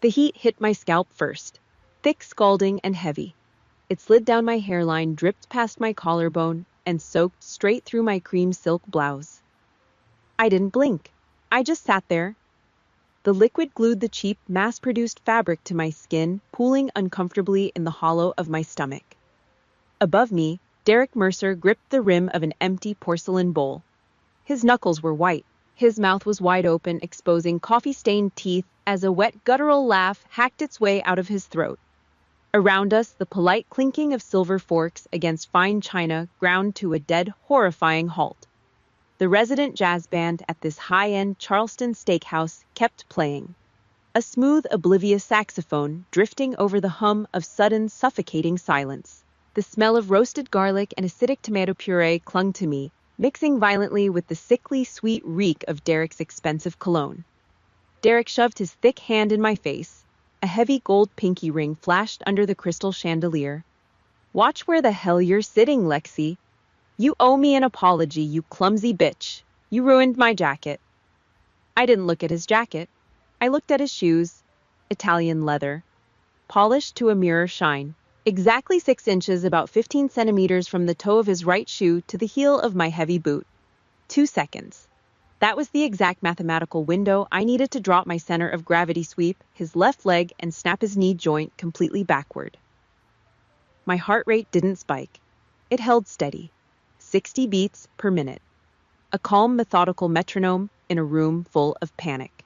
The heat hit my scalp first, thick, scalding, and heavy. It slid down my hairline, dripped past my collarbone, and soaked straight through my cream silk blouse. I didn't blink. I just sat there. The liquid glued the cheap, mass-produced fabric to my skin, pooling uncomfortably in the hollow of my stomach. Above me, Derek Mercer gripped the rim of an empty porcelain bowl. His knuckles were white. His mouth was wide open, exposing coffee-stained teeth as a wet, guttural laugh hacked its way out of his throat. Around us, the polite clinking of silver forks against fine china ground to a dead, horrifying halt. The resident jazz band at this high-end Charleston steakhouse kept playing. A smooth, oblivious saxophone drifting over the hum of sudden, suffocating silence. The smell of roasted garlic and acidic tomato puree clung to me, mixing violently with the sickly, sweet reek of Derek's expensive cologne. Derek shoved his thick hand in my face. A heavy gold pinky ring flashed under the crystal chandelier. "Watch where the hell you're sitting, Lexi. You owe me an apology, you clumsy bitch. You ruined my jacket." I didn't look at his jacket. I looked at his shoes. Italian leather. Polished to a mirror shine. Exactly 6 inches, about 15 centimeters from the toe of his right shoe to the heel of my heavy boot. 2 seconds. That was the exact mathematical window I needed to drop my center of gravity, sweep his left leg, and snap his knee joint completely backward. My heart rate didn't spike. It held steady. 60 beats per minute. A calm, methodical metronome in a room full of panic.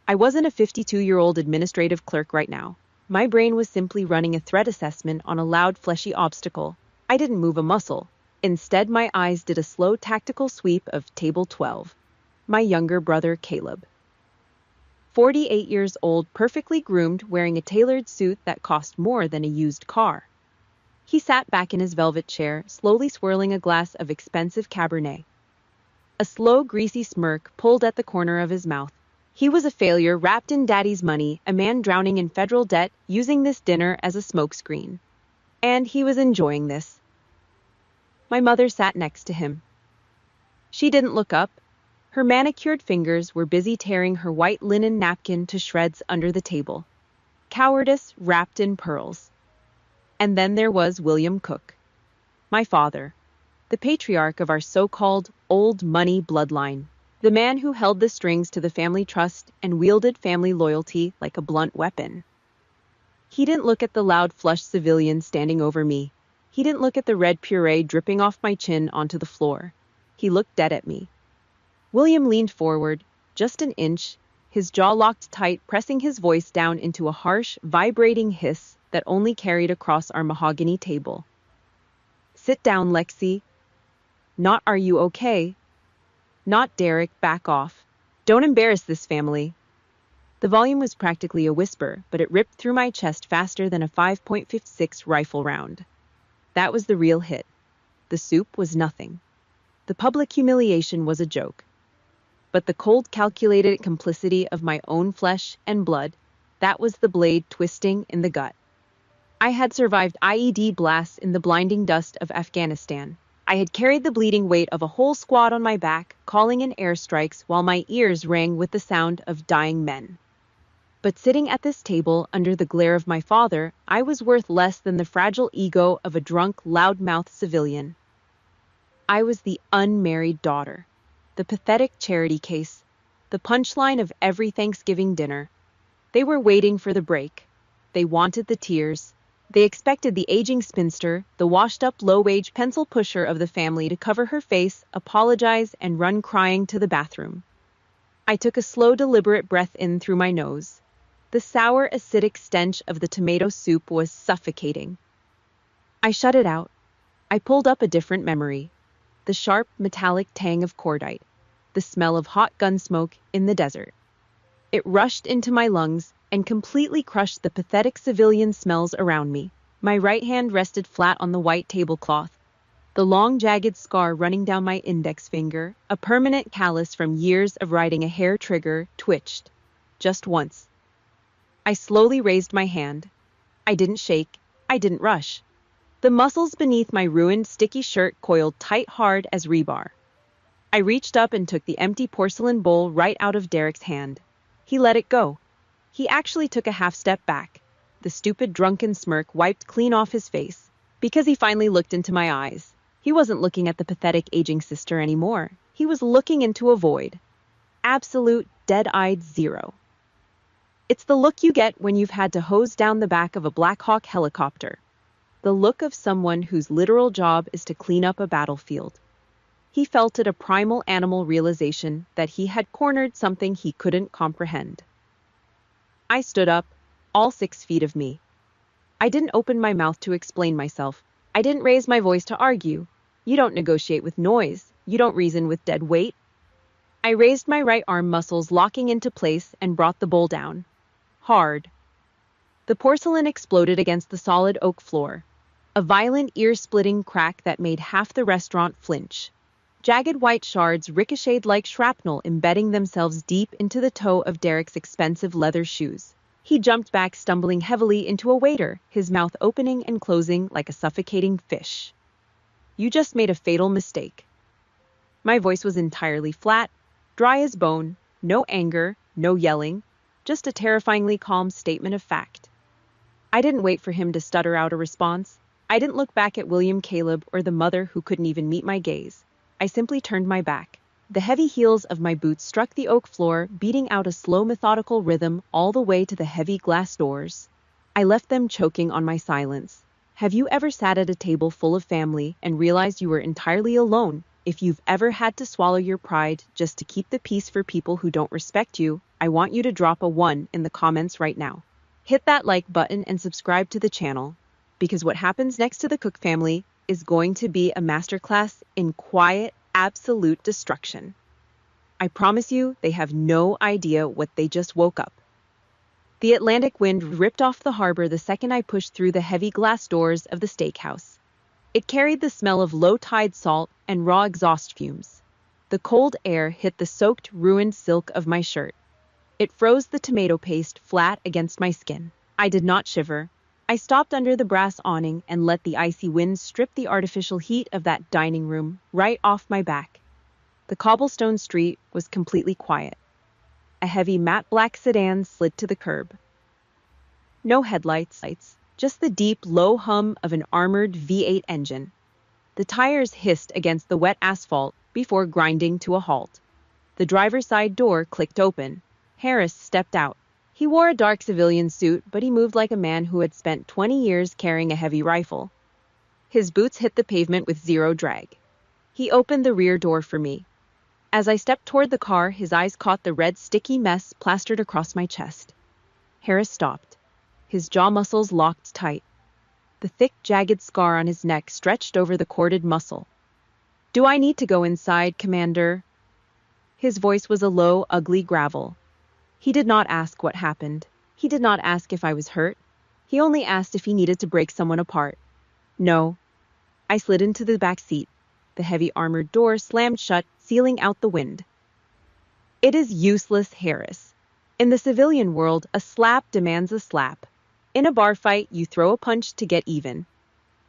I wasn't a 52-year-old administrative clerk right now. My brain was simply running a threat assessment on a loud, fleshy obstacle. I didn't move a muscle. Instead, my eyes did a slow, tactical sweep of Table 12. My younger brother, Caleb. 48 years old, perfectly groomed, wearing a tailored suit that cost more than a used car. He sat back in his velvet chair, slowly swirling a glass of expensive Cabernet. A slow, greasy smirk pulled at the corner of his mouth. He was a failure wrapped in daddy's money, a man drowning in federal debt, using this dinner as a smokescreen. And he was enjoying this. My mother sat next to him. She didn't look up. Her manicured fingers were busy tearing her white linen napkin to shreds under the table. Cowardice wrapped in pearls. And then there was William Cook, my father, the patriarch of our so-called old money bloodline, the man who held the strings to the family trust and wielded family loyalty like a blunt weapon. He didn't look at the loud, flushed civilian standing over me. He didn't look at the red puree dripping off my chin onto the floor. He looked dead at me. William leaned forward, just an inch, his jaw locked tight, pressing his voice down into a harsh, vibrating hiss that only carried across our mahogany table. "Sit down, Lexi." Not "Are you okay?" Not "Derek, back off. Don't embarrass this family." The volume was practically a whisper, but it ripped through my chest faster than a 5.56 rifle round. That was the real hit. The soup was nothing. The public humiliation was a joke. But the cold, calculated complicity of my own flesh and blood, that was the blade twisting in the gut. I had survived IED blasts in the blinding dust of Afghanistan. I had carried the bleeding weight of a whole squad on my back, calling in airstrikes while my ears rang with the sound of dying men. But sitting at this table under the glare of my father, I was worth less than the fragile ego of a drunk, loudmouthed civilian. I was the unmarried daughter, the pathetic charity case, the punchline of every Thanksgiving dinner. They were waiting for the break. They wanted the tears. They expected the aging spinster, the washed-up low-wage pencil pusher of the family, to cover her face, apologize, and run crying to the bathroom. I took a slow, deliberate breath in through my nose. The sour, acidic stench of the tomato soup was suffocating. I shut it out. I pulled up a different memory. The sharp, metallic tang of cordite. The smell of hot gun smoke in the desert. It rushed into my lungs and completely crushed the pathetic civilian smells around me. My right hand rested flat on the white tablecloth. The long, jagged scar running down my index finger, a permanent callus from years of riding a hair trigger, twitched. Just once. I slowly raised my hand. I didn't shake. I didn't rush. The muscles beneath my ruined, sticky shirt coiled tight, hard as rebar. I reached up and took the empty porcelain bowl right out of Derek's hand. He let it go. He actually took a half step back, the stupid drunken smirk wiped clean off his face, because he finally looked into my eyes. He wasn't looking at the pathetic aging sister anymore. He was looking into a void. Absolute, dead-eyed zero. It's the look you get when you've had to hose down the back of a Black Hawk helicopter. The look of someone whose literal job is to clean up a battlefield. He felt it, a primal animal realization that he had cornered something he couldn't comprehend. I stood up, all 6 feet of me. I didn't open my mouth to explain myself. I didn't raise my voice to argue. You don't negotiate with noise. You don't reason with dead weight. I raised my right arm muscles, locking into place, and brought the bowl down. Hard. The porcelain exploded against the solid oak floor. A violent, ear-splitting crack that made half the restaurant flinch. Jagged white shards ricocheted like shrapnel, embedding themselves deep into the toe of Derek's expensive leather shoes. He jumped back, stumbling heavily into a waiter, his mouth opening and closing like a suffocating fish. You just made a fatal mistake. My voice was entirely flat, dry as bone, no anger, no yelling, just a terrifyingly calm statement of fact. I didn't wait for him to stutter out a response. I didn't look back at William Caleb or the mother who couldn't even meet my gaze. I simply turned my back. The heavy heels of my boots struck the oak floor, beating out a slow, methodical rhythm all the way to the heavy glass doors. I left them choking on my silence. Have you ever sat at a table full of family and realized you were entirely alone? If you've ever had to swallow your pride just to keep the peace for people who don't respect you, I want you to drop a 1 in the comments right now. Hit that like button and subscribe to the channel, because what happens next to the Cook family is going to be a masterclass in quiet, absolute destruction. I promise you, they have no idea what they just woke up. The Atlantic wind ripped off the harbor the second I pushed through the heavy glass doors of the steakhouse. It carried the smell of low-tide salt and raw exhaust fumes. The cold air hit the soaked, ruined silk of my shirt. It froze the tomato paste flat against my skin. I did not shiver. I stopped under the brass awning and let the icy wind strip the artificial heat of that dining room right off my back. The cobblestone street was completely quiet. A heavy matte black sedan slid to the curb. No headlights, just the deep, low hum of an armored V8 engine. The tires hissed against the wet asphalt before grinding to a halt. The driver's side door clicked open. Harris stepped out. He wore a dark civilian suit, but he moved like a man who had spent 20 years carrying a heavy rifle. His boots hit the pavement with zero drag. He opened the rear door for me. As I stepped toward the car, his eyes caught the red, sticky mess plastered across my chest. Harris stopped. His jaw muscles locked tight. The thick, jagged scar on his neck stretched over the corded muscle. "Do I need to go inside, Commander?" His voice was a low, ugly gravel. He did not ask what happened. He did not ask if I was hurt. He only asked if he needed to break someone apart. No. I slid into the back seat. The heavy armored door slammed shut, sealing out the wind. It is useless, Harris. In the civilian world, a slap demands a slap. In a bar fight, you throw a punch to get even.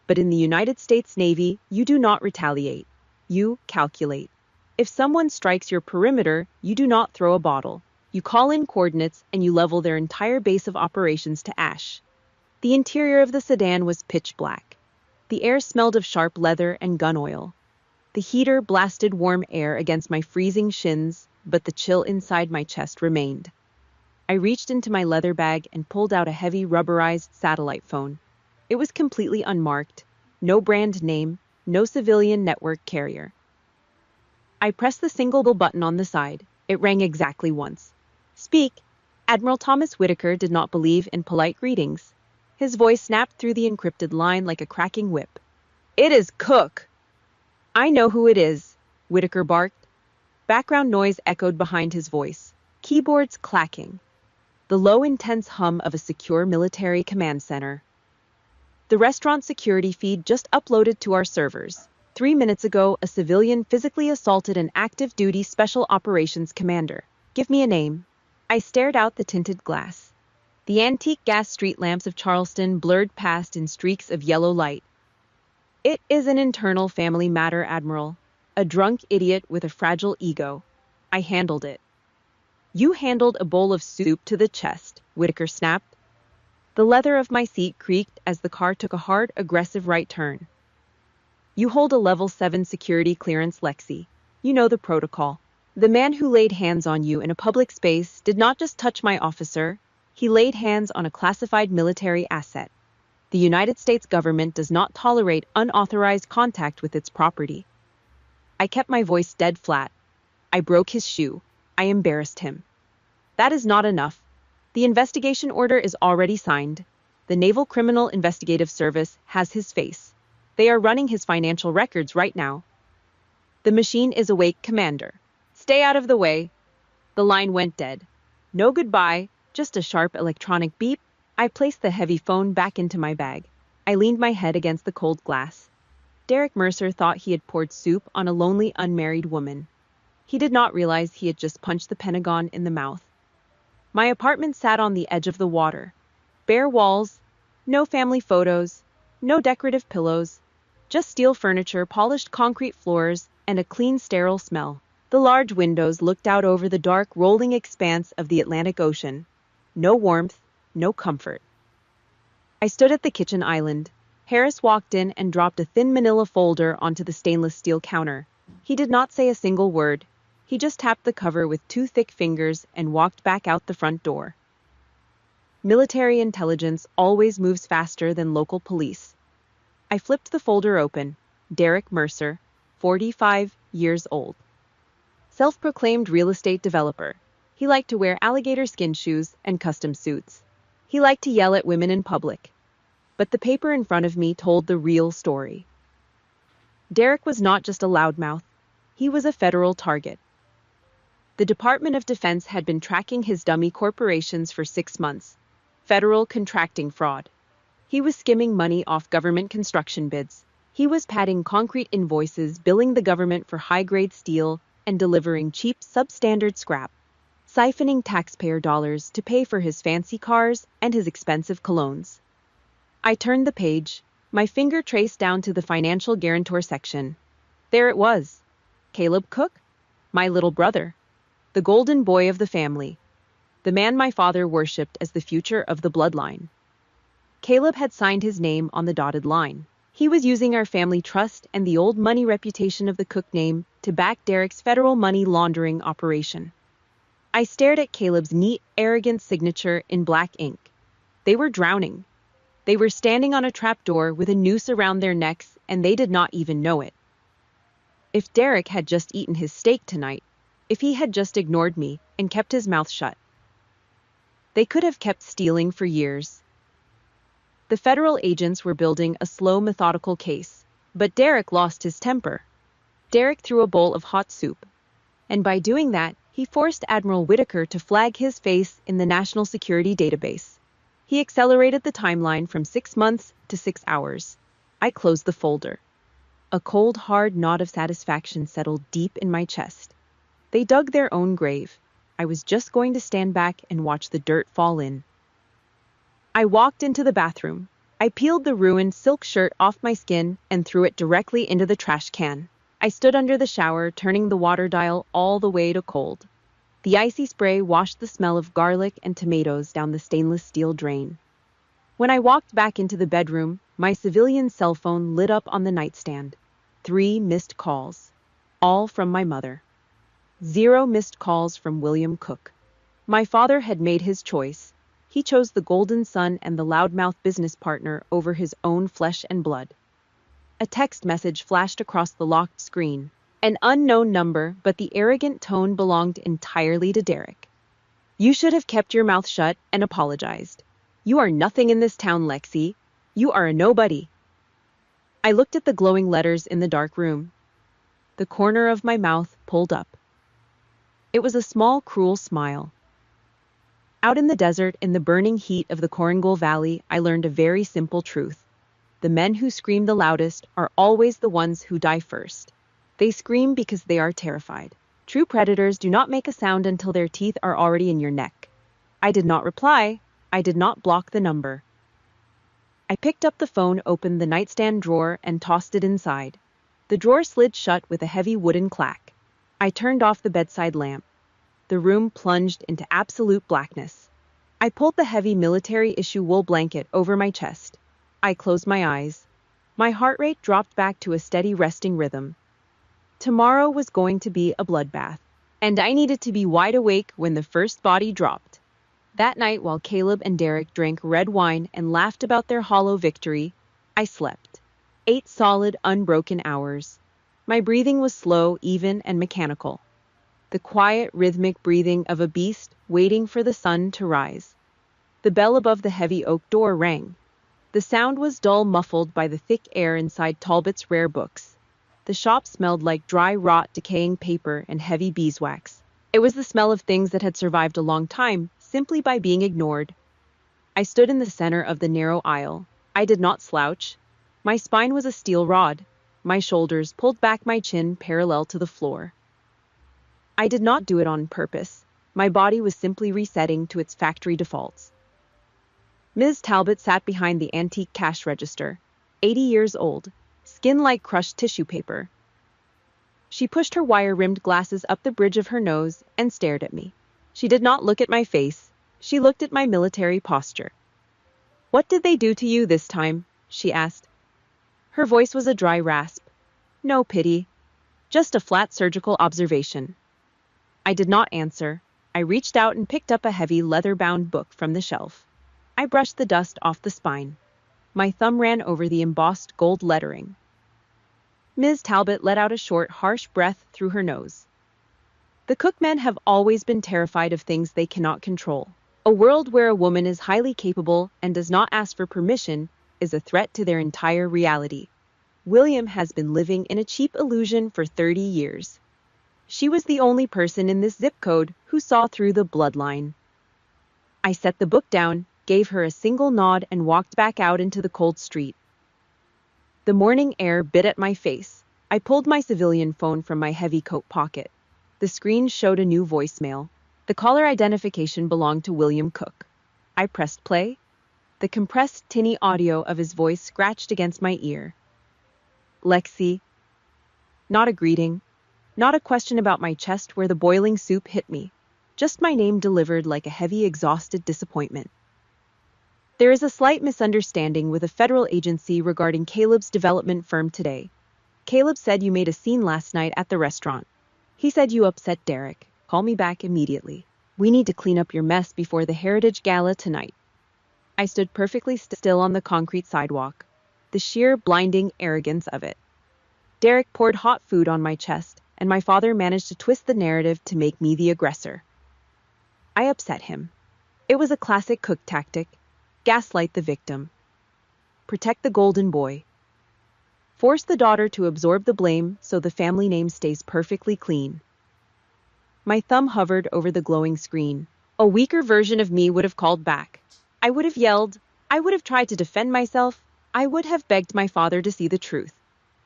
But in the United States Navy, you do not retaliate. You calculate. If someone strikes your perimeter, you do not throw a bottle. You call in coordinates and you level their entire base of operations to ash. The interior of the sedan was pitch black. The air smelled of sharp leather and gun oil. The heater blasted warm air against my freezing shins, but the chill inside my chest remained. I reached into my leather bag and pulled out a heavy rubberized satellite phone. It was completely unmarked, no brand name, no civilian network carrier. I pressed the single button on the side. It rang exactly once. "Speak." Admiral Thomas Whitaker did not believe in polite greetings. His voice snapped through the encrypted line like a cracking whip. "It is Cook." "I know who it is," Whitaker barked. Background noise echoed behind his voice. Keyboards clacking. The low, intense hum of a secure military command center. "The restaurant security feed just uploaded to our servers. 3 minutes ago, a civilian physically assaulted an active-duty special operations commander. Give me a name." I stared out the tinted glass. The antique gas street lamps of Charleston blurred past in streaks of yellow light. "It is an internal family matter, Admiral. A drunk idiot with a fragile ego. I handled it." You handled a bowl of soup to the chest, Whitaker snapped. The leather of my seat creaked as the car took a hard, aggressive right turn. You hold a level 7 security clearance, Lexi. You know the protocol. The man who laid hands on you in a public space did not just touch my officer, he laid hands on a classified military asset. The United States government does not tolerate unauthorized contact with its property. I kept my voice dead flat. I broke his shoe. I embarrassed him. That is not enough. The investigation order is already signed. The Naval Criminal Investigative Service has his face. They are running his financial records right now. The machine is awake, Commander. Stay out of the way. The line went dead. No goodbye, just a sharp electronic beep. I placed the heavy phone back into my bag. I leaned my head against the cold glass. Derek Mercer thought he had poured soup on a lonely, unmarried woman. He did not realize he had just punched the Pentagon in the mouth. My apartment sat on the edge of the water. Bare walls, no family photos, no decorative pillows, just steel furniture, polished concrete floors, and a clean, sterile smell. The large windows looked out over the dark, rolling expanse of the Atlantic Ocean. No warmth, no comfort. I stood at the kitchen island. Harris walked in and dropped a thin manila folder onto the stainless steel counter. He did not say a single word. He just tapped the cover with 2 thick fingers and walked back out the front door. Military intelligence always moves faster than local police. I flipped the folder open. Derek Mercer, 45 years old. Self-proclaimed real estate developer. He liked to wear alligator skin shoes and custom suits. He liked to yell at women in public. But the paper in front of me told the real story. Derek was not just a loudmouth. He was a federal target. The Department of Defense had been tracking his dummy corporations for 6 months. Federal contracting fraud. He was skimming money off government construction bids. He was padding concrete invoices, billing the government for high-grade steel, and delivering cheap, substandard scrap. Siphoning taxpayer dollars to pay for his fancy cars and his expensive colognes. I turned the page. My finger traced down to the financial guarantor section. There it was. Caleb Cook, my little brother. The golden boy of the family. The man my father worshipped as the future of the bloodline. Caleb had signed his name on the dotted line. He was using our family trust and the old money reputation of the Cook name to back Derek's federal money laundering operation. I stared at Caleb's neat, arrogant signature in black ink. They were drowning. They were standing on a trapdoor with a noose around their necks, and they did not even know it. If Derek had just eaten his steak tonight, if he had just ignored me and kept his mouth shut, they could have kept stealing for years. The federal agents were building a slow, methodical case, but Derek lost his temper. Derek threw a bowl of hot soup, and by doing that, he forced Admiral Whitaker to flag his face in the National Security Database. He accelerated the timeline from 6 months to 6 hours. I closed the folder. A cold, hard knot of satisfaction settled deep in my chest. They dug their own grave. I was just going to stand back and watch the dirt fall in. I walked into the bathroom. I peeled the ruined silk shirt off my skin and threw it directly into the trash can. I stood under the shower, turning the water dial all the way to cold. The icy spray washed the smell of garlic and tomatoes down the stainless steel drain. When I walked back into the bedroom, my civilian cell phone lit up on the nightstand. 3 missed calls, all from my mother. 0 missed calls from William Cook. My father had made his choice. He chose the golden son and the loudmouth business partner over his own flesh and blood. A text message flashed across the locked screen. An unknown number, but the arrogant tone belonged entirely to Derek. You should have kept your mouth shut and apologized. You are nothing in this town, Lexi. You are a nobody. I looked at the glowing letters in the dark room. The corner of my mouth pulled up. It was a small, cruel smile. Out in the desert, in the burning heat of the Korengal Valley, I learned a very simple truth. The men who scream the loudest are always the ones who die first. They scream because they are terrified. True predators do not make a sound until their teeth are already in your neck. I did not reply. I did not block the number. I picked up the phone, opened the nightstand drawer, and tossed it inside. The drawer slid shut with a heavy wooden clack. I turned off the bedside lamp. the room plunged into absolute blackness. I pulled the heavy military-issue wool blanket over my chest. I closed my eyes. My heart rate dropped back to a steady resting rhythm. Tomorrow was going to be a bloodbath, and I needed to be wide awake when the first body dropped. That night, while Caleb and Derek drank red wine and laughed about their hollow victory, I slept. 8 solid, unbroken hours. My breathing was slow, even, and mechanical. The quiet, rhythmic breathing of a beast waiting for the sun to rise. The bell above the heavy oak door rang. The sound was dull, muffled by the thick air inside Talbot's rare books. The shop smelled like dry, rot, decaying paper and heavy beeswax. It was the smell of things that had survived a long time, simply by being ignored. I stood in the center of the narrow aisle. I did not slouch. My spine was a steel rod. My shoulders pulled back, my chin parallel to the floor. I did not do it on purpose. My body was simply resetting to its factory defaults. Ms. Talbot sat behind the antique cash register, 80 years old, skin like crushed tissue paper. She pushed her wire-rimmed glasses up the bridge of her nose and stared at me. She did not look at my face. She looked at my military posture. "What did they do to you this time?" she asked. Her voice was a dry rasp. "No pity. Just a flat surgical observation." I did not answer. I reached out and picked up a heavy leather-bound book from the shelf. I brushed the dust off the spine. My thumb ran over the embossed gold lettering. Ms. Talbot let out a short, harsh breath through her nose. The Cookmen have always been terrified of things they cannot control. A world where a woman is highly capable and does not ask for permission is a threat to their entire reality. William has been living in a cheap illusion for 30 years. She was the only person in this zip code who saw through the bloodline. I set the book down, gave her a single nod, and walked back out into the cold street. The morning air bit at my face. I pulled my civilian phone from my heavy coat pocket. The screen showed a new voicemail. The caller identification belonged to William Cook. I pressed play. The compressed, tinny audio of his voice scratched against my ear. "Lexi." Not a greeting. Not a question about my chest where the boiling soup hit me. Just my name delivered like a heavy, exhausted disappointment. "There is a slight misunderstanding with a federal agency regarding Caleb's development firm today. Caleb said you made a scene last night at the restaurant. He said you upset Derek. Call me back immediately. We need to clean up your mess before the Heritage Gala tonight." I stood perfectly still on the concrete sidewalk. The sheer, blinding arrogance of it. Derek poured hot food on my chest, and my father managed to twist the narrative to make me the aggressor. I upset him. It was a classic Cook tactic. Gaslight the victim. Protect the golden boy. Force the daughter to absorb the blame so the family name stays perfectly clean. My thumb hovered over the glowing screen. A weaker version of me would have called back. I would have yelled. I would have tried to defend myself. I would have begged my father to see the truth.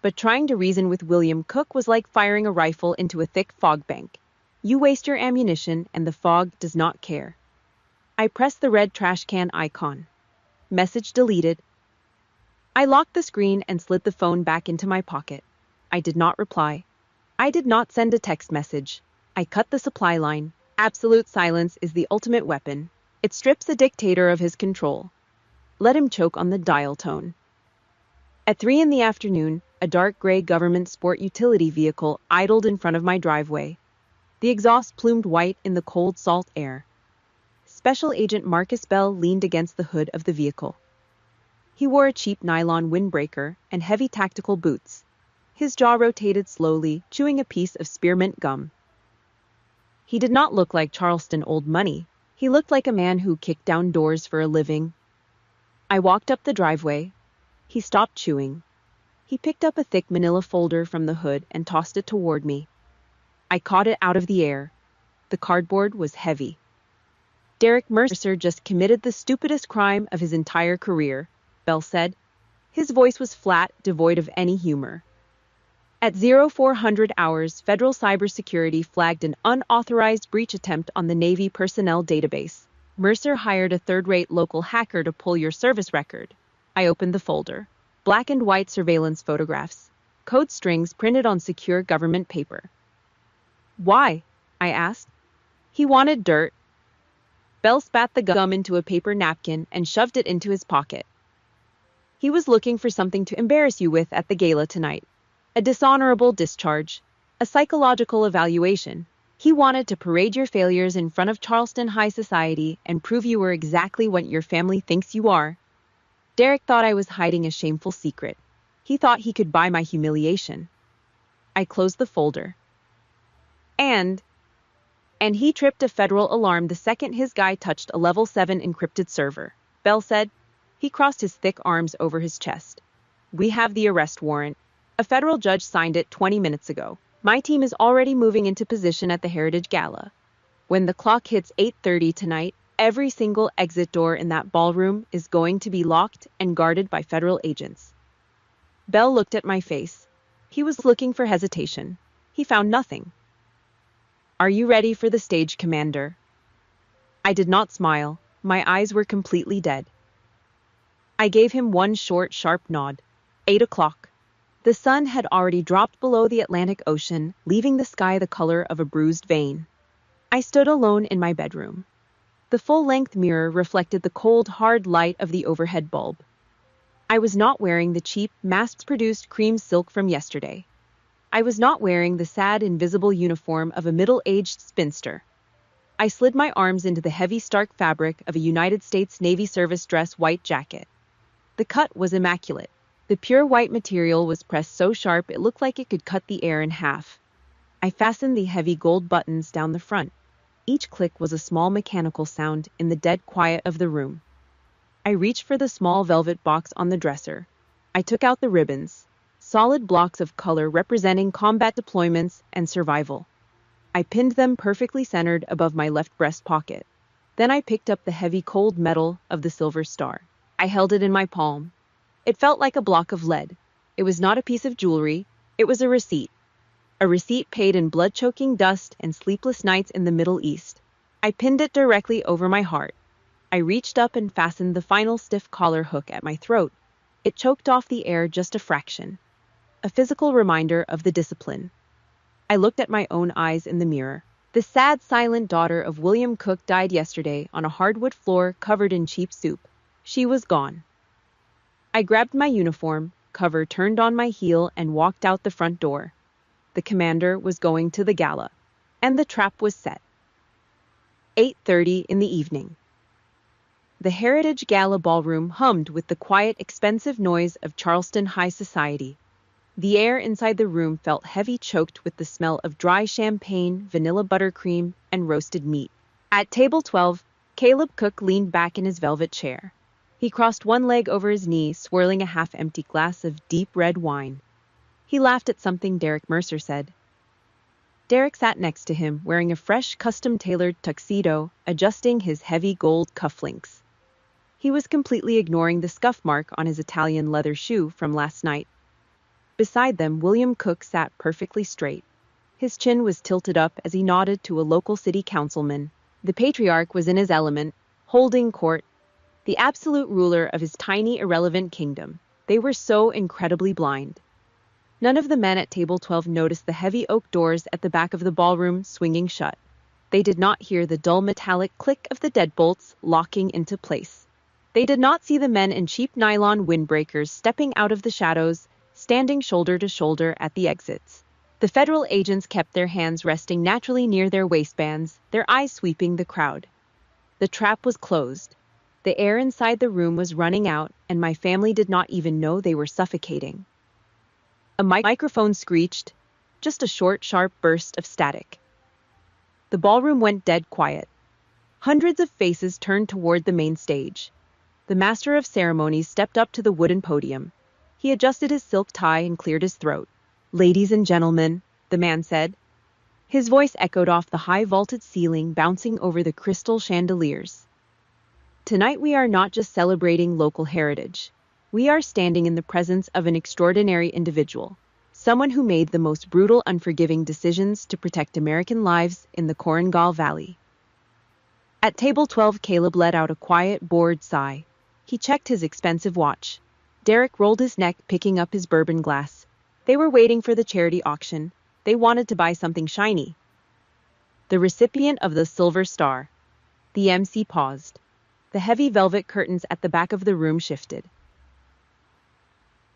But trying to reason with William Cook was like firing a rifle into a thick fog bank. You waste your ammunition and the fog does not care. I pressed the red trash can icon. Message deleted. I locked the screen and slid the phone back into my pocket. I did not reply. I did not send a text message. I cut the supply line. Absolute silence is the ultimate weapon. It strips a dictator of his control. Let him choke on the dial tone. At 3 in the afternoon, a dark gray government sport utility vehicle idled in front of my driveway. The exhaust plumed white in the cold, salt air. Special Agent Marcus Bell leaned against the hood of the vehicle. He wore a cheap nylon windbreaker and heavy tactical boots. His jaw rotated slowly, chewing a piece of spearmint gum. He did not look like Charleston old money. He looked like a man who kicked down doors for a living. I walked up the driveway. He stopped chewing. He picked up a thick manila folder from the hood and tossed it toward me. I caught it out of the air. The cardboard was heavy. "Derek Mercer just committed the stupidest crime of his entire career," Bell said. His voice was flat, devoid of any humor. At 0400 hours, Federal Cybersecurity flagged an unauthorized breach attempt on the Navy personnel database. Mercer hired a third-rate local hacker to pull your service record. I opened the folder. Black and white surveillance photographs. Code strings printed on secure government paper. "Why?" I asked. He wanted dirt. Bell spat the gum into a paper napkin and shoved it into his pocket. He was looking for something to embarrass you with at the gala tonight. A dishonorable discharge. A psychological evaluation. He wanted to parade your failures in front of Charleston High Society and prove you were exactly what your family thinks you are. Derek thought I was hiding a shameful secret. He thought he could buy my humiliation. I closed the folder. And he tripped a federal alarm the second his guy touched a level 7 encrypted server, Bell said. He crossed his thick arms over his chest. We have the arrest warrant. A federal judge signed it 20 minutes ago. My team is already moving into position at the Heritage Gala. When the clock hits 8:30 tonight, every single exit door in that ballroom is going to be locked and guarded by federal agents. Bell looked at my face. He was looking for hesitation. He found nothing. Are you ready for the stage, Commander? I did not smile. My eyes were completely dead. I gave him one short, sharp nod. 8 o'clock. The sun had already dropped below the Atlantic Ocean, leaving the sky the color of a bruised vein. I stood alone in my bedroom. The full-length mirror reflected the cold, hard light of the overhead bulb. I was not wearing the cheap, mass-produced cream silk from yesterday. I was not wearing the sad, invisible uniform of a middle-aged spinster. I slid my arms into the heavy, stark fabric of a United States Navy service dress white jacket. The cut was immaculate. The pure white material was pressed so sharp it looked like it could cut the air in half. I fastened the heavy gold buttons down the front. Each click was a small mechanical sound in the dead quiet of the room. I reached for the small velvet box on the dresser. I took out the ribbons, solid blocks of color representing combat deployments and survival. I pinned them perfectly centered above my left breast pocket. Then I picked up the heavy cold metal of the silver star. I held it in my palm. It felt like a block of lead. It was not a piece of jewelry. It was a receipt. A receipt paid in blood-choking dust and sleepless nights in the Middle East. I pinned it directly over my heart. I reached up and fastened the final stiff collar hook at my throat. It choked off the air just a fraction. A physical reminder of the discipline. I looked at my own eyes in the mirror. The sad, silent daughter of William Cook died yesterday on a hardwood floor covered in cheap soup. She was gone. I grabbed my uniform, cover turned on my heel, and walked out the front door. The commander was going to the gala, and the trap was set. 8:30 in the evening. The Heritage Gala ballroom hummed with the quiet, expensive noise of Charleston High Society. The air inside the room felt heavy, choked with the smell of dry champagne, vanilla buttercream, and roasted meat. At table 12, Caleb Cook leaned back in his velvet chair. He crossed one leg over his knee, swirling a half-empty glass of deep red wine. He laughed at something Derek Mercer said. Derek sat next to him, wearing a fresh, custom-tailored tuxedo, adjusting his heavy gold cufflinks. He was completely ignoring the scuff mark on his Italian leather shoe from last night. Beside them, William Cook sat perfectly straight. His chin was tilted up as he nodded to a local city councilman. The patriarch was in his element, holding court, the absolute ruler of his tiny, irrelevant kingdom. They were so incredibly blind. None of the men at table 12 noticed the heavy oak doors at the back of the ballroom swinging shut. They did not hear the dull metallic click of the deadbolts locking into place. They did not see the men in cheap nylon windbreakers stepping out of the shadows, standing shoulder to shoulder at the exits. The federal agents kept their hands resting naturally near their waistbands, their eyes sweeping the crowd. The trap was closed. The air inside the room was running out, and my family did not even know they were suffocating. A microphone screeched, just a short, sharp burst of static. The ballroom went dead quiet. Hundreds of faces turned toward the main stage. The master of ceremonies stepped up to the wooden podium. He adjusted his silk tie and cleared his throat. "Ladies and gentlemen," the man said. His voice echoed off the high vaulted ceiling, bouncing over the crystal chandeliers. "Tonight we are not just celebrating local heritage. We are standing in the presence of an extraordinary individual, someone who made the most brutal, unforgiving decisions to protect American lives in the Korengal Valley." At table 12, Caleb let out a quiet, bored sigh. He checked his expensive watch. Derek rolled his neck, picking up his bourbon glass. They were waiting for the charity auction. They wanted to buy something shiny. the recipient of the Silver Star. The MC paused. The heavy velvet curtains at the back of the room shifted.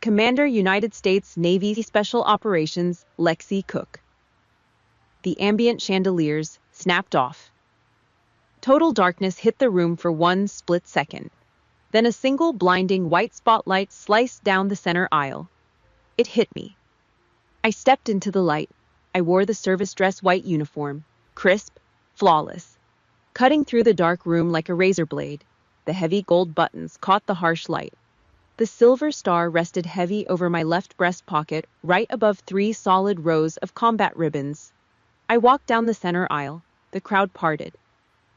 Commander United States Navy Special Operations Lexi Cook. The ambient chandeliers snapped off. Total darkness hit the room for one split second. Then a single blinding white spotlight sliced down the center aisle. It hit me. I stepped into the light. I wore the service dress white uniform, crisp, flawless. Cutting through the dark room like a razor blade, the heavy gold buttons caught the harsh light. The silver star rested heavy over my left breast pocket, right above 3 solid rows of combat ribbons. I walked down the center aisle. The crowd parted.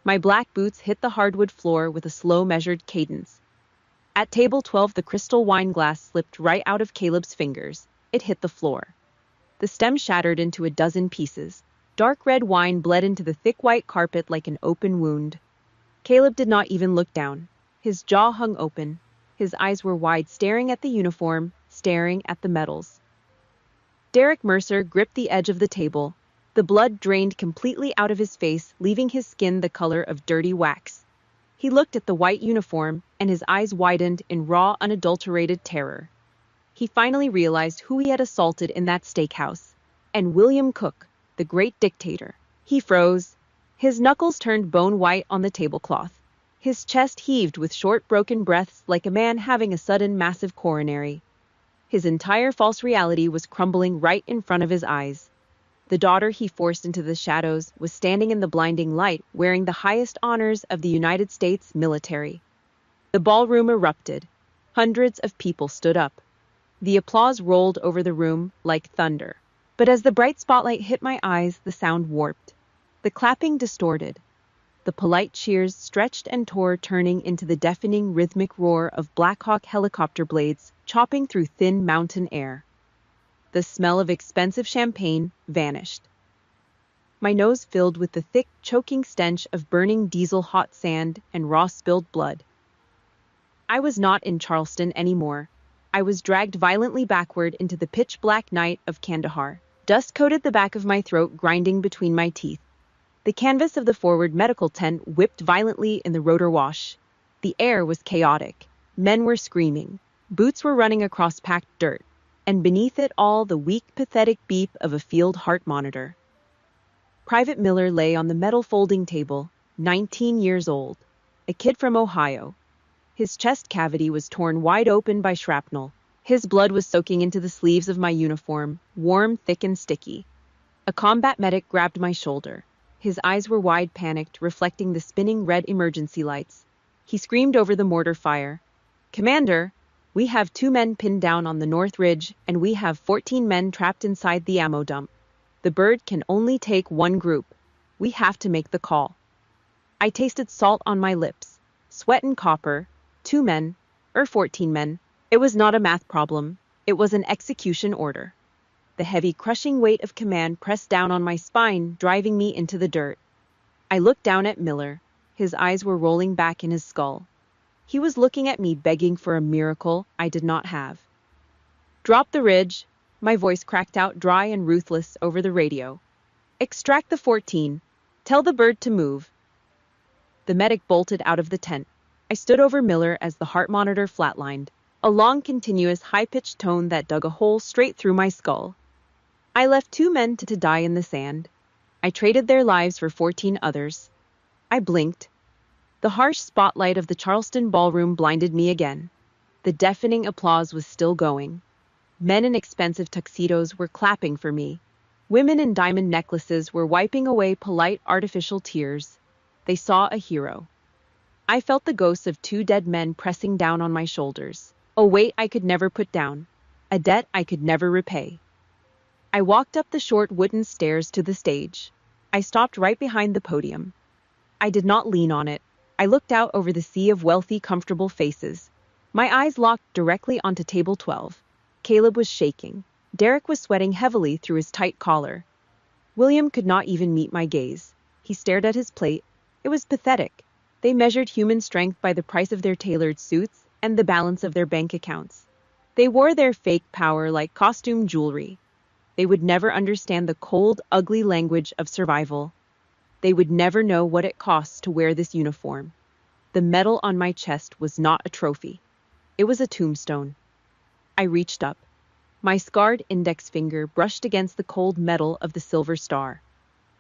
My black boots hit the hardwood floor with a slow measured cadence. At table 12, the crystal wine glass slipped right out of Caleb's fingers. It hit the floor. The stem shattered into a dozen pieces. Dark red wine bled into the thick white carpet like an open wound. Caleb did not even look down. His jaw hung open. His eyes were wide, staring at the uniform, staring at the medals. Derek Mercer gripped the edge of the table. The blood drained completely out of his face, leaving his skin the color of dirty wax. He looked at the white uniform, and his eyes widened in raw, unadulterated terror. He finally realized who he had assaulted in that steakhouse. And William Cook, the great dictator. He froze. His knuckles turned bone white on the tablecloth. His chest heaved with short, broken breaths like a man having a sudden, massive coronary. His entire false reality was crumbling right in front of his eyes. The daughter he forced into the shadows was standing in the blinding light, wearing the highest honors of the United States military. The ballroom erupted. Hundreds of people stood up. The applause rolled over the room like thunder. But as the bright spotlight hit my eyes, the sound warped. The clapping distorted. The polite cheers stretched and tore, turning into the deafening rhythmic roar of Black Hawk helicopter blades chopping through thin mountain air. The smell of expensive champagne vanished. My nose filled with the thick, choking stench of burning diesel hot sand and raw spilled blood. I was not in Charleston anymore. I was dragged violently backward into the pitch-black night of Kandahar. Dust coated the back of my throat, grinding between my teeth. The canvas of the forward medical tent whipped violently in the rotor wash. The air was chaotic. Men were screaming. Boots were running across packed dirt. And beneath it all, the weak, pathetic beep of a field heart monitor. Private Miller lay on the metal folding table, 19 years old, a kid from Ohio. His chest cavity was torn wide open by shrapnel. His blood was soaking into the sleeves of my uniform, warm, thick, and sticky. A combat medic grabbed my shoulder. His eyes were wide, panicked, reflecting the spinning red emergency lights. He screamed over the mortar fire. "Commander, we have 2 men pinned down on the North Ridge, and we have 14 men trapped inside the ammo dump. The bird can only take 1 group. We have to make the call." I tasted salt on my lips. Sweat and copper. 2 men, or 14 men. It was not a math problem. It was an execution order. The heavy, crushing weight of command pressed down on my spine, driving me into the dirt. I looked down at Miller. His eyes were rolling back in his skull. He was looking at me, begging for a miracle I did not have. "Drop the ridge," my voice cracked out dry and ruthless over the radio. "Extract the 14. Tell the bird to move." The medic bolted out of the tent. I stood over Miller as the heart monitor flatlined, a long, continuous, high-pitched tone that dug a hole straight through my skull. I left 2 men to die in the sand. I traded their lives for 14 others. I blinked. The harsh spotlight of the Charleston ballroom blinded me again. The deafening applause was still going. Men in expensive tuxedos were clapping for me. Women in diamond necklaces were wiping away polite, artificial tears. They saw a hero. I felt the ghosts of 2 dead men pressing down on my shoulders. A weight I could never put down. A debt I could never repay. I walked up the short wooden stairs to the stage. I stopped right behind the podium. I did not lean on it. I looked out over the sea of wealthy, comfortable faces. My eyes locked directly onto table 12. Caleb was shaking. Derek was sweating heavily through his tight collar. William could not even meet my gaze. He stared at his plate. It was pathetic. They measured human strength by the price of their tailored suits and the balance of their bank accounts. They wore their fake power like costume jewelry. They would never understand the cold, ugly language of survival. They would never know what it costs to wear this uniform. The medal on my chest was not a trophy. It was a tombstone. I reached up. My scarred index finger brushed against the cold metal of the silver star.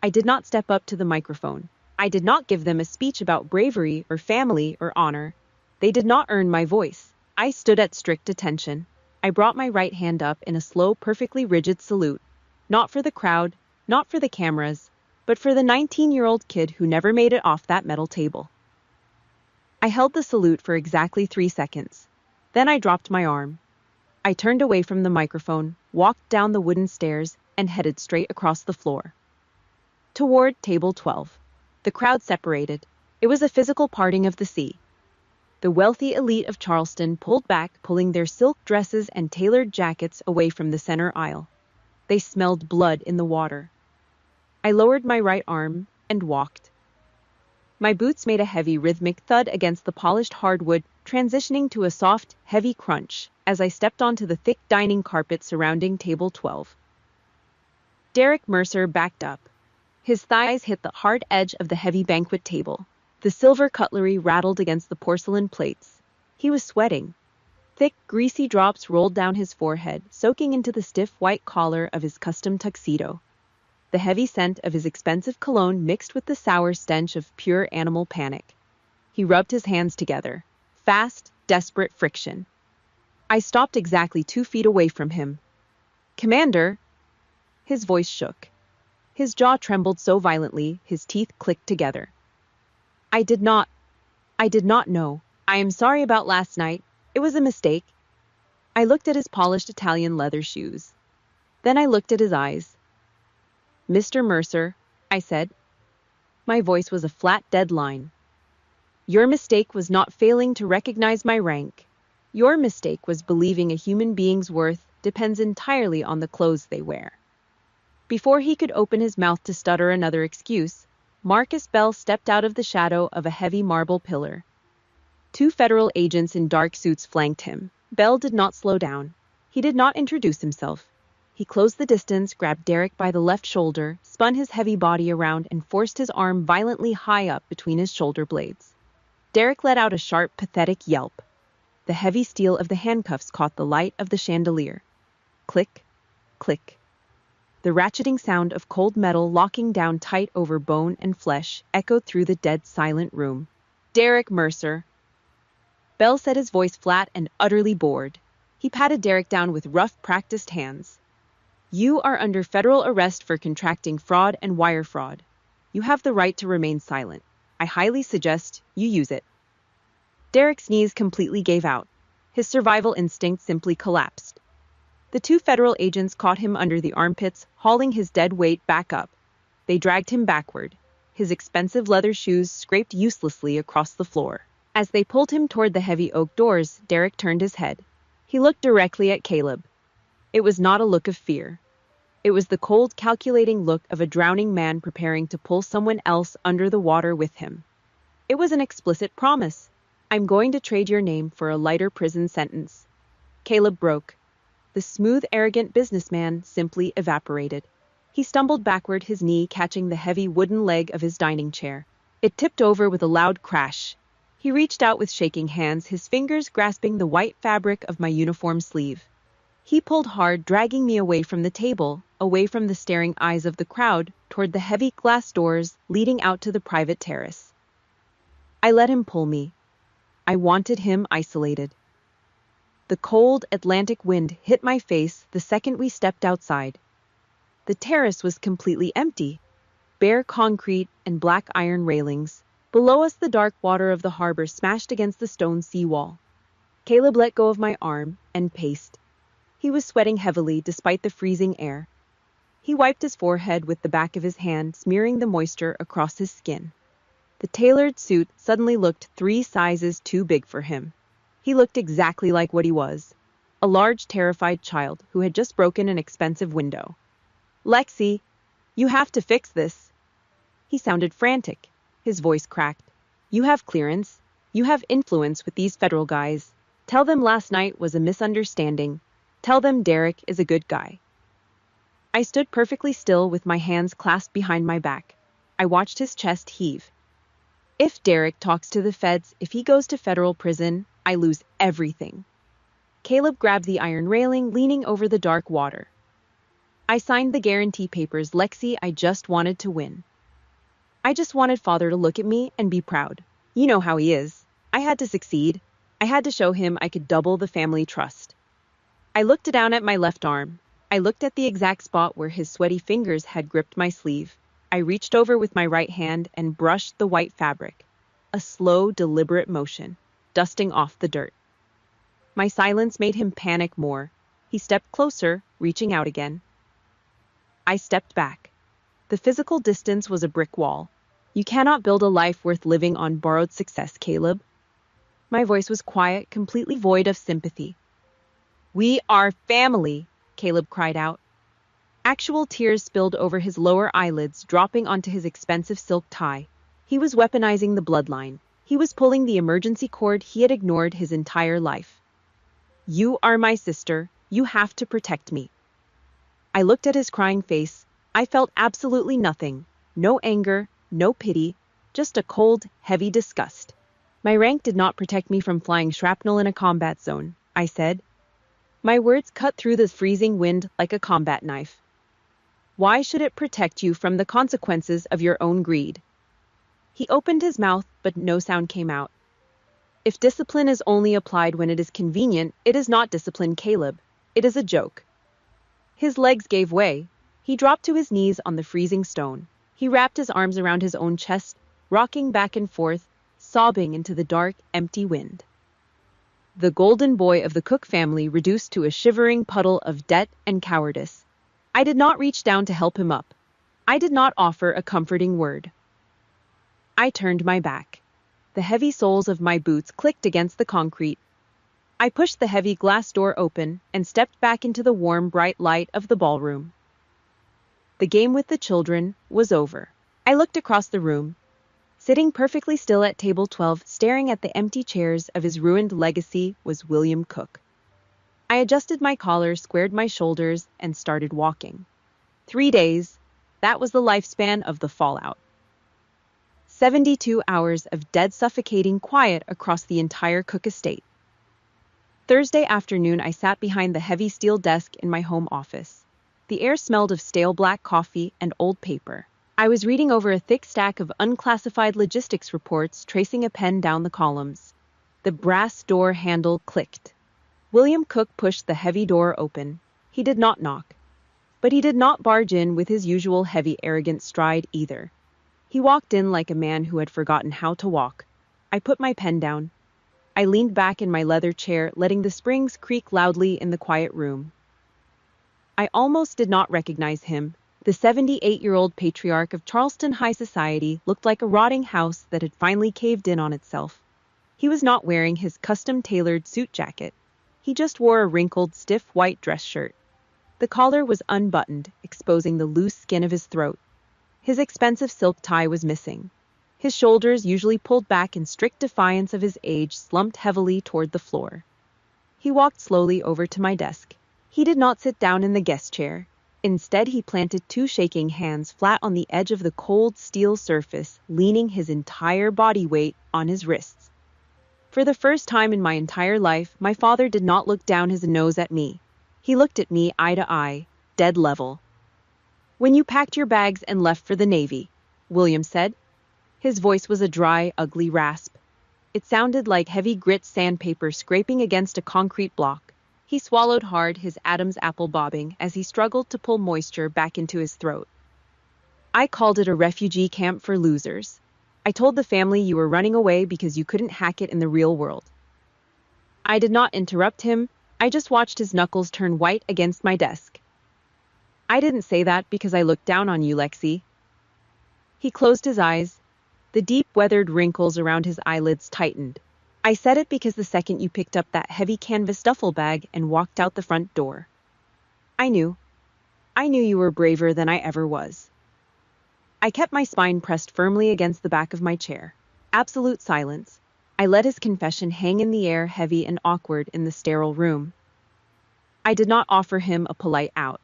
I did not step up to the microphone. I did not give them a speech about bravery or family or honor. They did not earn my voice. I stood at strict attention. I brought my right hand up in a slow, perfectly rigid salute. Not for the crowd, not for the cameras, but for the 19-year-old kid who never made it off that metal table. I held the salute for exactly 3 seconds. Then I dropped my arm. I turned away from the microphone, walked down the wooden stairs, and headed straight across the floor. Toward table 12. The crowd separated. It was a physical parting of the sea. The wealthy elite of Charleston pulled back, pulling their silk dresses and tailored jackets away from the center aisle. They smelled blood in the water. I lowered my right arm and walked. My boots made a heavy rhythmic thud against the polished hardwood, transitioning to a soft, heavy crunch as I stepped onto the thick dining carpet surrounding table 12. Derek Mercer backed up. His thighs hit the hard edge of the heavy banquet table. The silver cutlery rattled against the porcelain plates. He was sweating. Thick, greasy drops rolled down his forehead, soaking into the stiff white collar of his custom tuxedo. The heavy scent of his expensive cologne mixed with the sour stench of pure animal panic. He rubbed his hands together. Fast, desperate friction. I stopped exactly 2 feet away from him. "Commander!" His voice shook. His jaw trembled so violently, his teeth clicked together. I did not know. I am sorry about last night. It was a mistake." I looked at his polished Italian leather shoes. Then I looked at his eyes. "Mr. Mercer," I said. My voice was a flat, dead line. "Your mistake was not failing to recognize my rank. Your mistake was believing a human being's worth depends entirely on the clothes they wear." Before he could open his mouth to stutter another excuse, Marcus Bell stepped out of the shadow of a heavy marble pillar. 2 federal agents in dark suits flanked him. Bell did not slow down. He did not introduce himself. He closed the distance, grabbed Derek by the left shoulder, spun his heavy body around, and forced his arm violently high up between his shoulder blades. Derek let out a sharp, pathetic yelp. The heavy steel of the handcuffs caught the light of the chandelier. Click, click. The ratcheting sound of cold metal locking down tight over bone and flesh echoed through the dead, silent room. "Derek Mercer." Bell set his voice flat and utterly bored. He patted Derek down with rough, practiced hands. "You are under federal arrest for contracting fraud and wire fraud. You have the right to remain silent. I highly suggest you use it." Derek's knees completely gave out. His survival instinct simply collapsed. The 2 federal agents caught him under the armpits, hauling his dead weight back up. They dragged him backward. His expensive leather shoes scraped uselessly across the floor. As they pulled him toward the heavy oak doors, Derek turned his head. He looked directly at Caleb. It was not a look of fear. It was the cold, calculating look of a drowning man preparing to pull someone else under the water with him. It was an explicit promise. "I'm going to trade your name for a lighter prison sentence." Caleb broke. The smooth, arrogant businessman simply evaporated. He stumbled backward, his knee catching the heavy wooden leg of his dining chair. It tipped over with a loud crash. He reached out with shaking hands, his fingers grasping the white fabric of my uniform sleeve. He pulled hard, dragging me away from the table, away from the staring eyes of the crowd, toward the heavy glass doors leading out to the private terrace. I let him pull me. I wanted him isolated. The cold Atlantic wind hit my face the second we stepped outside. The terrace was completely empty. Bare concrete and black iron railings. Below us, the dark water of the harbor smashed against the stone seawall. Caleb let go of my arm and paced. He was sweating heavily despite the freezing air. He wiped his forehead with the back of his hand, smearing the moisture across his skin. The tailored suit suddenly looked 3 sizes too big for him. He looked exactly like what he was, a large, terrified child who had just broken an expensive window. "Lexi, you have to fix this." He sounded frantic. His voice cracked. "You have clearance. You have influence with these federal guys. Tell them last night was a misunderstanding. Tell them Derek is a good guy." I stood perfectly still with my hands clasped behind my back. I watched his chest heave. If Derek talks to the feds, if he goes to federal prison, I lose everything. Caleb grabbed the iron railing, leaning over the dark water. I signed the guarantee papers, Lexi. I just wanted to win. I just wanted Father to look at me and be proud. You know how he is. I had to succeed. I had to show him I could double the family trust. I looked down at my left arm. I looked at the exact spot where his sweaty fingers had gripped my sleeve. I reached over with my right hand and brushed the white fabric. A slow, deliberate motion, dusting off the dirt. My silence made him panic more. He stepped closer, reaching out again. I stepped back. The physical distance was a brick wall. You cannot build a life worth living on borrowed success, Caleb. My voice was quiet, completely void of sympathy. We are family, Caleb cried out. Actual tears spilled over his lower eyelids, dropping onto his expensive silk tie. He was weaponizing the bloodline. He was pulling the emergency cord he had ignored his entire life. You are my sister. You have to protect me. I looked at his crying face. I felt absolutely nothing. No anger, no pity, just a cold, heavy disgust. My rank did not protect me from flying shrapnel in a combat zone, I said. My words cut through the freezing wind like a combat knife. Why should it protect you from the consequences of your own greed? He opened his mouth, but no sound came out. If discipline is only applied when it is convenient, it is not discipline, Caleb. It is a joke. His legs gave way. He dropped to his knees on the freezing stone. He wrapped his arms around his own chest, rocking back and forth, sobbing into the dark, empty wind. The golden boy of the Cook family reduced to a shivering puddle of debt and cowardice. I did not reach down to help him up. I did not offer a comforting word. I turned my back. The heavy soles of my boots clicked against the concrete. I pushed the heavy glass door open and stepped back into the warm, bright light of the ballroom. The game with the children was over. I looked across the room. Sitting perfectly still at table 12, staring at the empty chairs of his ruined legacy, was William Cook. I adjusted my collar, squared my shoulders, and started walking. 3 days, that was the lifespan of the fallout. 72 hours of dead, suffocating quiet across the entire Cook estate. Thursday afternoon, I sat behind the heavy steel desk in my home office. The air smelled of stale black coffee and old paper. I was reading over a thick stack of unclassified logistics reports, tracing a pen down the columns. The brass door handle clicked. William Cook pushed the heavy door open. He did not knock. But he did not barge in with his usual heavy, arrogant stride either. He walked in like a man who had forgotten how to walk. I put my pen down. I leaned back in my leather chair, letting the springs creak loudly in the quiet room. I almost did not recognize him. The 78-year-old patriarch of Charleston high society looked like a rotting house that had finally caved in on itself. He was not wearing his custom-tailored suit jacket. He just wore a wrinkled, stiff white dress shirt. The collar was unbuttoned, exposing the loose skin of his throat. His expensive silk tie was missing. His shoulders, usually pulled back in strict defiance of his age, slumped heavily toward the floor. He walked slowly over to my desk. He did not sit down in the guest chair. Instead, he planted 2 shaking hands flat on the edge of the cold steel surface, leaning his entire body weight on his wrists. For the first time in my entire life, my father did not look down his nose at me. He looked at me eye to eye, dead level. "When you packed your bags and left for the Navy," William said. His voice was a dry, ugly rasp. It sounded like heavy grit sandpaper scraping against a concrete block. He swallowed hard, his Adam's apple bobbing as he struggled to pull moisture back into his throat. "I called it a refugee camp for losers. I told the family you were running away because you couldn't hack it in the real world." I did not interrupt him. I just watched his knuckles turn white against my desk. "I didn't say that because I looked down on you, Lexi." He closed his eyes. The deep, weathered wrinkles around his eyelids tightened. "I said it because the second you picked up that heavy canvas duffel bag and walked out the front door. I knew. I knew you were braver than I ever was." I kept my spine pressed firmly against the back of my chair. Absolute silence. I let his confession hang in the air, heavy and awkward in the sterile room. I did not offer him a polite out.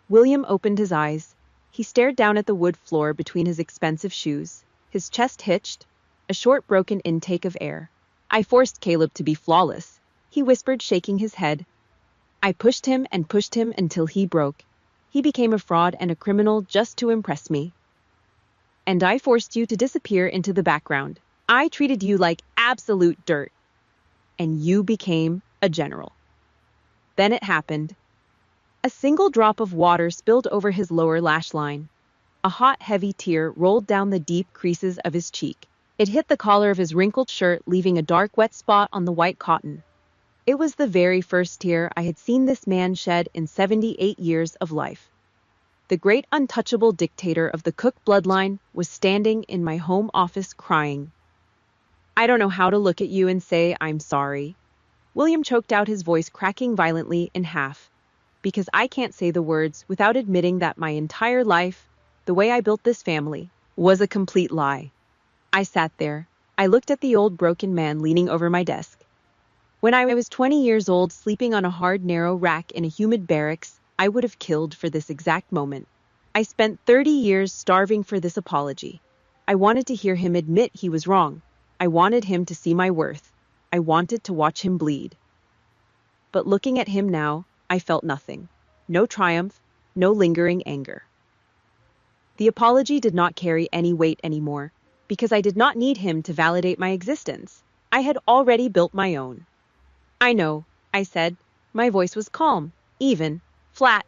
William opened his eyes. He stared down at the wood floor between his expensive shoes, his chest hitched, a short broken intake of air. I forced Caleb to be flawless, he whispered, shaking his head. I pushed him until he broke. He became a fraud and a criminal just to impress me. And I forced you to disappear into the background. I treated you like absolute dirt. And you became a general. Then it happened. A single drop of water spilled over his lower lash line. A hot, heavy tear rolled down the deep creases of his cheek. It hit the collar of his wrinkled shirt, leaving a dark, wet spot on the white cotton. It was the very first tear I had seen this man shed in 78 years of life. The great untouchable dictator of the Cook bloodline was standing in my home office crying. I don't know how to look at you and say I'm sorry. William choked out, his voice cracking violently in half. Because I can't say the words without admitting that my entire life, the way I built this family, was a complete lie. I sat there. I looked at the old broken man leaning over my desk. When I was 20 years old, sleeping on a hard, narrow rack in a humid barracks, I would have killed for this exact moment. I spent 30 years starving for this apology. I wanted to hear him admit he was wrong. I wanted him to see my worth. I wanted to watch him bleed. But looking at him now, I felt nothing. No triumph, no lingering anger. The apology did not carry any weight anymore, because I did not need him to validate my existence. I had already built my own. I know, I said. My voice was calm, even, flat.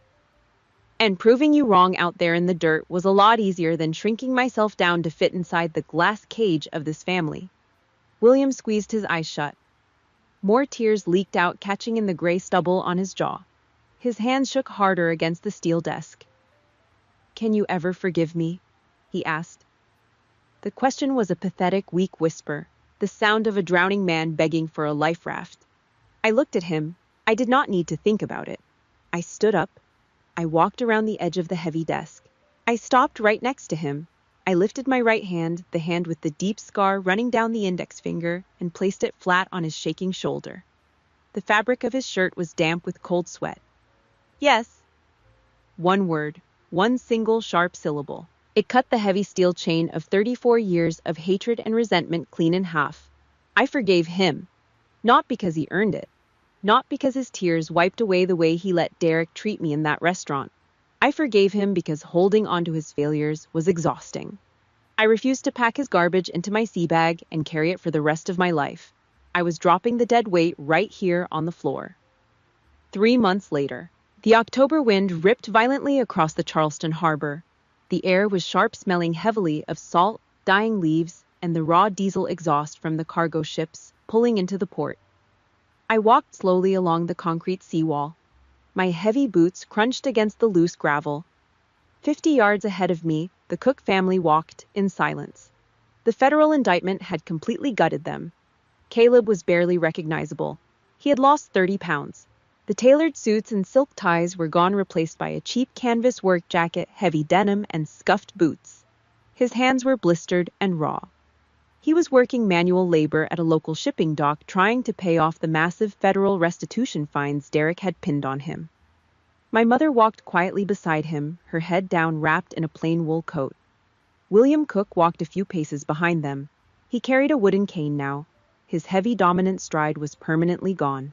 And proving you wrong out there in the dirt was a lot easier than shrinking myself down to fit inside the glass cage of this family. William squeezed his eyes shut. More tears leaked out, catching in the gray stubble on his jaw. His hands shook harder against the steel desk. Can you ever forgive me? He asked. The question was a pathetic, weak whisper, the sound of a drowning man begging for a life raft. I looked at him. I did not need to think about it. I stood up. I walked around the edge of the heavy desk. I stopped right next to him. I lifted my right hand, the hand with the deep scar running down the index finger, and placed it flat on his shaking shoulder. The fabric of his shirt was damp with cold sweat. Yes. One word, one single sharp syllable. It cut the heavy steel chain of 34 years of hatred and resentment clean in half. I forgave him. Not because he earned it. Not because his tears wiped away the way he let Derek treat me in that restaurant. I forgave him because holding on to his failures was exhausting. I refused to pack his garbage into my sea bag and carry it for the rest of my life. I was dropping the dead weight right here on the floor. 3 months later, the October wind ripped violently across the Charleston harbor. The air was sharp, smelling heavily of salt, dying leaves, and the raw diesel exhaust from the cargo ships pulling into the port. I walked slowly along the concrete seawall. My heavy boots crunched against the loose gravel. 50 yards ahead of me, the Cook family walked in silence. The federal indictment had completely gutted them. Caleb was barely recognizable. He had lost 30 pounds. The tailored suits and silk ties were gone, replaced by a cheap canvas work jacket, heavy denim, and scuffed boots. His hands were blistered and raw. He was working manual labor at a local shipping dock, trying to pay off the massive federal restitution fines Derek had pinned on him. My mother walked quietly beside him, her head down, wrapped in a plain wool coat. William Cook walked a few paces behind them. He carried a wooden cane now. His heavy, dominant stride was permanently gone.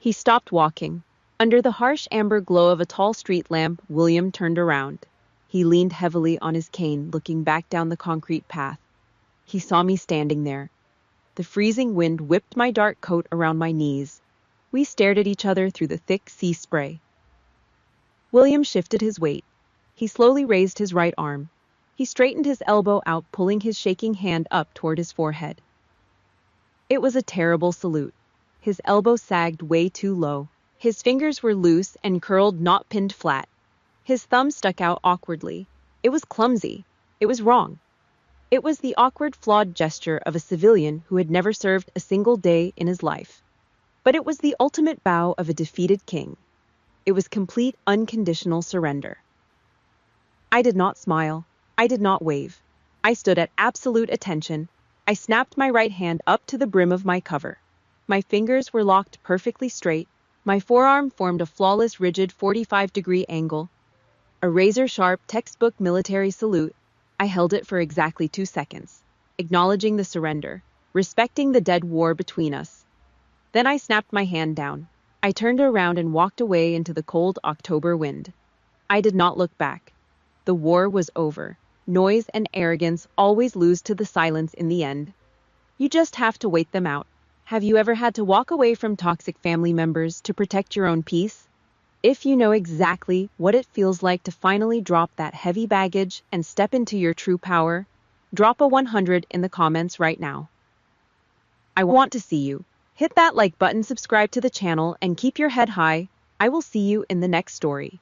He stopped walking. Under the harsh amber glow of a tall street lamp, William turned around. He leaned heavily on his cane, looking back down the concrete path. He saw me standing there. The freezing wind whipped my dark coat around my knees. We stared at each other through the thick sea spray. William shifted his weight. He slowly raised his right arm. He straightened his elbow out, pulling his shaking hand up toward his forehead. It was a terrible salute. His elbow sagged way too low. His fingers were loose and curled, not pinned flat. His thumb stuck out awkwardly. It was clumsy. It was wrong. It was the awkward, flawed gesture of a civilian who had never served a single day in his life. But it was the ultimate bow of a defeated king. It was complete, unconditional surrender. I did not smile. I did not wave. I stood at absolute attention. I snapped my right hand up to the brim of my cover. My fingers were locked perfectly straight. My forearm formed a flawless, rigid 45-degree angle. A razor-sharp textbook military salute. I held it for exactly 2 seconds, acknowledging the surrender, respecting the dead war between us. Then I snapped my hand down. I turned around and walked away into the cold October wind. I did not look back. The war was over. Noise and arrogance always lose to the silence in the end. You just have to wait them out. Have you ever had to walk away from toxic family members to protect your own peace? If you know exactly what it feels like to finally drop that heavy baggage and step into your true power, drop a 100 in the comments right now. I want to see you. Hit that like button, subscribe to the channel, and keep your head high. I will see you in the next story.